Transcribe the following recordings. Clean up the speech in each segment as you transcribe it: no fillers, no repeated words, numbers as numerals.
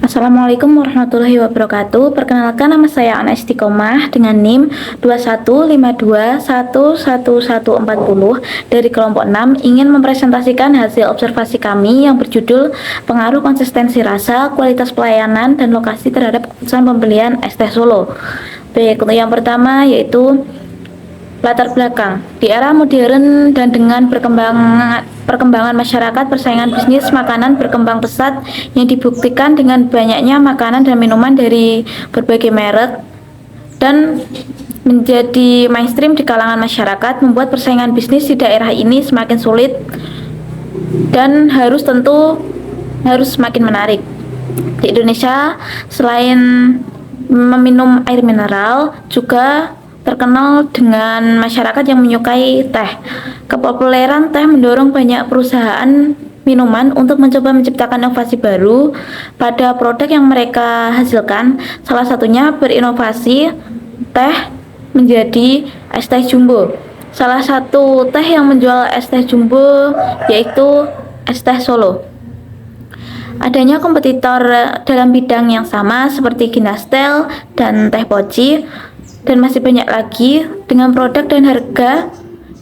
Assalamualaikum warahmatullahi wabarakatuh. Perkenalkan, nama saya Ana Istiqomah dengan NIM 2152111140 dari kelompok 6, ingin mempresentasikan hasil observasi kami yang berjudul pengaruh konsistensi rasa, kualitas pelayanan, dan lokasi terhadap keputusan pembelian ST Solo. Baik, untuk yang pertama yaitu latar belakang. Di era modern dan dengan perkembangan masyarakat, persaingan bisnis makanan berkembang pesat yang dibuktikan dengan banyaknya makanan dan minuman dari berbagai merek dan menjadi mainstream di kalangan masyarakat, membuat persaingan bisnis di daerah ini semakin sulit dan harus semakin menarik. Di Indonesia, selain meminum air mineral, juga terkenal dengan masyarakat yang menyukai teh. Kepopuleran teh mendorong banyak perusahaan minuman untuk mencoba menciptakan inovasi baru pada produk yang mereka hasilkan. Salah satunya berinovasi teh menjadi es teh jumbo. Salah satu teh yang menjual es teh jumbo yaitu es teh Solo. Adanya kompetitor dalam bidang yang sama seperti Ginastel dan Teh Poci, dan masih banyak lagi dengan produk dan harga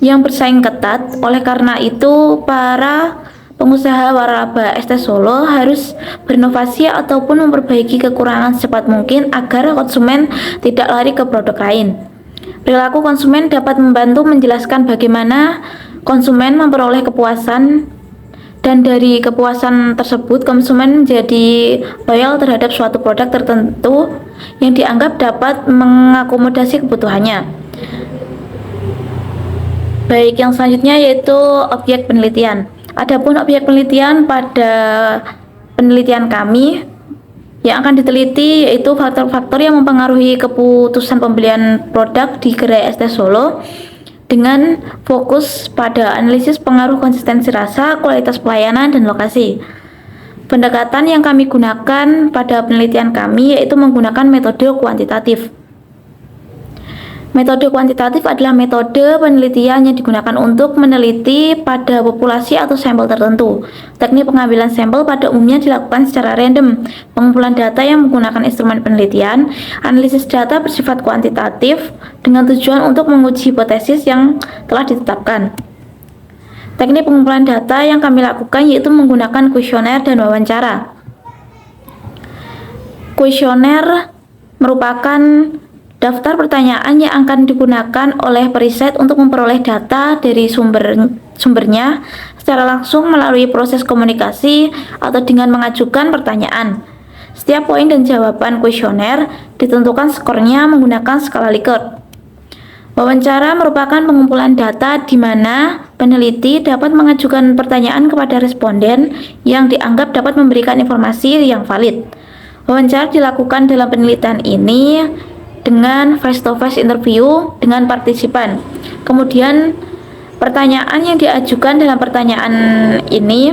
yang bersaing ketat. Oleh karena itu, para pengusaha waralaba ST Solo harus berinovasi ataupun memperbaiki kekurangan secepat mungkin agar konsumen tidak lari ke produk lain. Perilaku konsumen dapat membantu menjelaskan bagaimana konsumen memperoleh kepuasan, dan dari kepuasan tersebut konsumen menjadi loyal terhadap suatu produk tertentu yang dianggap dapat mengakomodasi kebutuhannya. Baik, yang selanjutnya yaitu objek penelitian. Adapun objek penelitian pada penelitian kami yang akan diteliti yaitu faktor-faktor yang mempengaruhi keputusan pembelian produk di gerai ST Solo, dengan fokus pada analisis pengaruh konsistensi rasa, kualitas pelayanan, dan lokasi. Pendekatan yang kami gunakan pada penelitian kami yaitu menggunakan metode kuantitatif. Metode kuantitatif adalah metode penelitian yang digunakan untuk meneliti pada populasi atau sampel tertentu. Teknik pengambilan sampel pada umumnya dilakukan secara random. Pengumpulan data yang menggunakan instrumen penelitian, analisis data bersifat kuantitatif dengan tujuan untuk menguji hipotesis yang telah ditetapkan. Teknik pengumpulan data yang kami lakukan yaitu menggunakan kuesioner dan wawancara. Kuesioner merupakan daftar pertanyaan yang akan digunakan oleh periset untuk memperoleh data dari sumbernya secara langsung melalui proses komunikasi atau dengan mengajukan pertanyaan. Setiap poin dan jawaban kuesioner ditentukan skornya menggunakan skala Likert. Wawancara merupakan pengumpulan data di mana peneliti dapat mengajukan pertanyaan kepada responden yang dianggap dapat memberikan informasi yang valid. Wawancara dilakukan dalam penelitian ini dengan face-to-face interview dengan partisipan. Kemudian pertanyaan yang diajukan dalam pertanyaan ini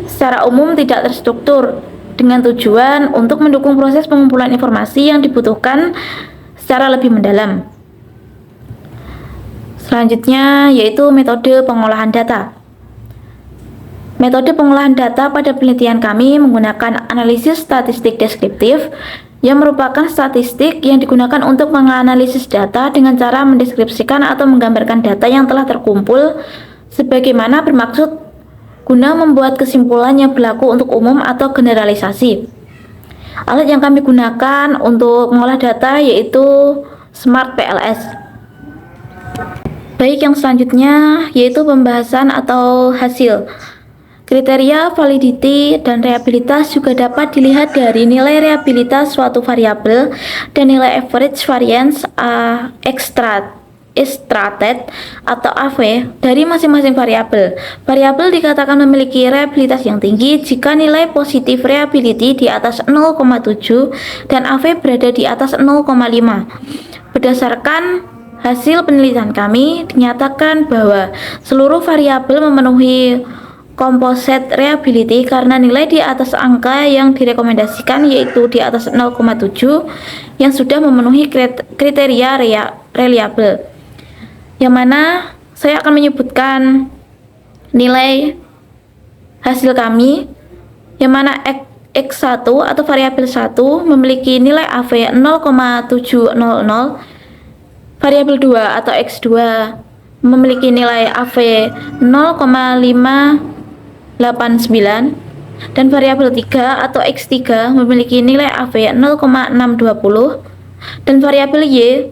secara umum tidak terstruktur dengan tujuan untuk mendukung proses pengumpulan informasi yang dibutuhkan secara lebih mendalam. Selanjutnya yaitu metode pengolahan data. Metode pengolahan data pada penelitian kami menggunakan analisis statistik deskriptif, yang merupakan statistik yang digunakan untuk menganalisis data dengan cara mendeskripsikan atau menggambarkan data yang telah terkumpul sebagaimana bermaksud guna membuat kesimpulan yang berlaku untuk umum atau generalisasi. Alat yang kami gunakan untuk mengolah data yaitu Smart PLS. Baik, yang selanjutnya yaitu pembahasan atau hasil. Kriteria validity dan reliabilitas juga dapat dilihat dari nilai reliabilitas suatu variabel dan nilai average variance extracted atau AV dari masing-masing variabel. Variabel dikatakan memiliki reliabilitas yang tinggi jika nilai positif reliability di atas 0,7 dan AV berada di atas 0,5. Berdasarkan hasil penelitian kami, dinyatakan bahwa seluruh variabel memenuhi composite reliability karena nilai di atas angka yang direkomendasikan yaitu di atas 0,7 yang sudah memenuhi kriteria reliable. Yang mana saya akan menyebutkan nilai hasil kami, yang mana X1 atau variabel 1 memiliki nilai AV 0,700, variabel 2 atau X2 memiliki nilai AV 0,589, dan variabel 3 atau X3 memiliki nilai AV 0,620, dan variabel Y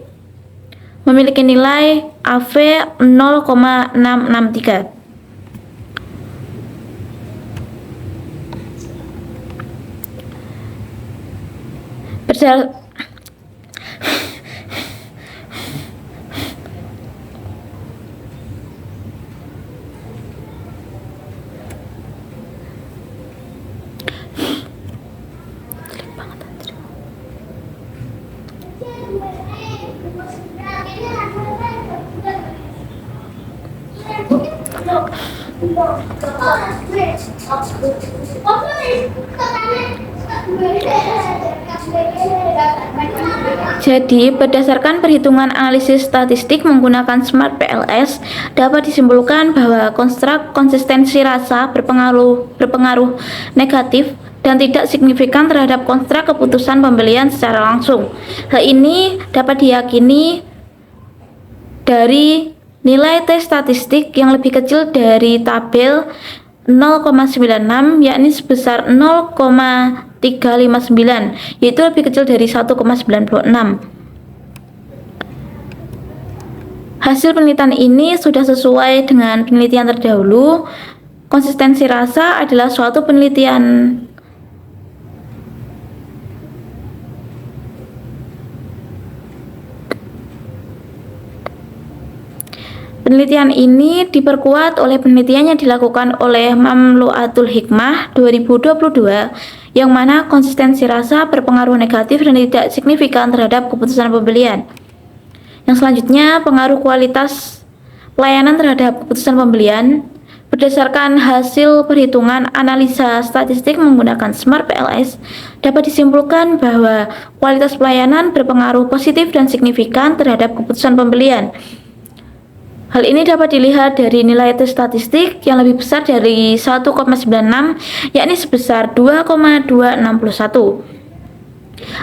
memiliki nilai AV 0,663. Jadi, berdasarkan perhitungan analisis statistik menggunakan Smart PLS, dapat disimpulkan bahwa konstruk konsistensi rasa berpengaruh negatif dan tidak signifikan terhadap konstruk keputusan pembelian secara langsung. Hal ini dapat diyakini dari nilai T statistik yang lebih kecil dari tabel 0,96, yakni sebesar 0,359, yaitu lebih kecil dari 1,96. Hasil penelitian ini sudah sesuai dengan penelitian terdahulu. Konsistensi rasa adalah suatu penelitian ini diperkuat oleh penelitian yang dilakukan oleh Mamlu'atul Hikmah 2022, yang mana konsistensi rasa berpengaruh negatif dan tidak signifikan terhadap keputusan pembelian. Yang selanjutnya, pengaruh kualitas pelayanan terhadap keputusan pembelian. Berdasarkan hasil perhitungan analisa statistik menggunakan Smart PLS, dapat disimpulkan bahwa kualitas pelayanan berpengaruh positif dan signifikan terhadap keputusan pembelian. Hal ini dapat dilihat dari nilai T statistik yang lebih besar dari 1,96, yakni sebesar 2,261.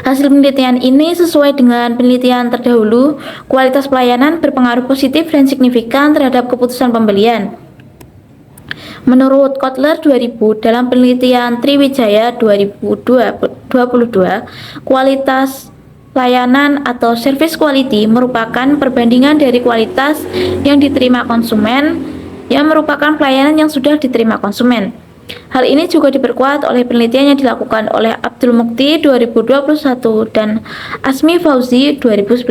Hasil penelitian ini sesuai dengan penelitian terdahulu. Kualitas pelayanan berpengaruh positif dan signifikan terhadap keputusan pembelian. Menurut Kotler 2000 dalam penelitian Triwijaya 2022, kualitas layanan atau service quality merupakan perbandingan dari kualitas yang diterima konsumen yang merupakan pelayanan yang sudah diterima konsumen. Hal ini juga diperkuat oleh penelitian yang dilakukan oleh Abdul Mukti 2021 dan Asmi Fauzi 2019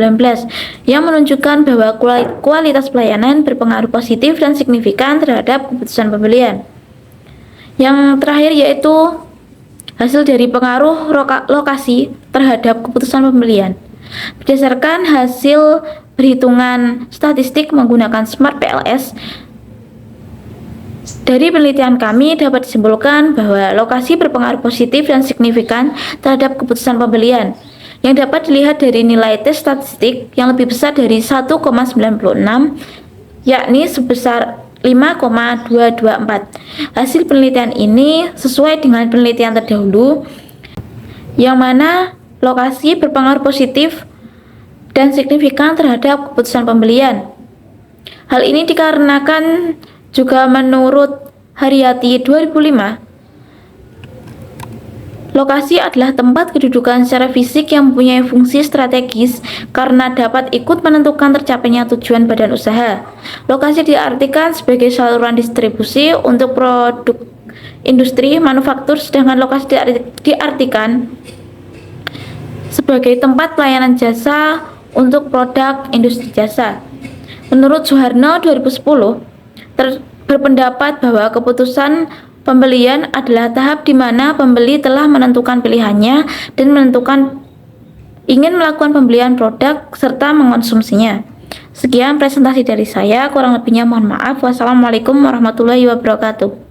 yang menunjukkan bahwa kualitas pelayanan berpengaruh positif dan signifikan terhadap keputusan pembelian. Yang terakhir yaitu hasil dari pengaruh lokasi terhadap keputusan pembelian. Berdasarkan hasil perhitungan statistik menggunakan Smart PLS, dari penelitian kami dapat disimpulkan bahwa lokasi berpengaruh positif dan signifikan terhadap keputusan pembelian, yang dapat dilihat dari nilai T statistik yang lebih besar dari 1,96, yakni sebesar 5,224. Hasil penelitian ini sesuai dengan penelitian terdahulu, yang mana lokasi berpengaruh positif dan signifikan terhadap keputusan pembelian. Hal ini dikarenakan juga menurut Haryati 2005, lokasi adalah tempat kedudukan secara fisik yang mempunyai fungsi strategis karena dapat ikut menentukan tercapainya tujuan badan usaha. Lokasi diartikan sebagai saluran distribusi untuk produk industri manufaktur, sedangkan lokasi diartikan sebagai tempat pelayanan jasa untuk produk industri jasa. Menurut Suharno 2010, berpendapat bahwa keputusan pembelian adalah tahap di mana pembeli telah menentukan pilihannya dan menentukan ingin melakukan pembelian produk serta mengonsumsinya. Sekian presentasi dari saya, kurang lebihnya mohon maaf. Wassalamualaikum warahmatullahi wabarakatuh.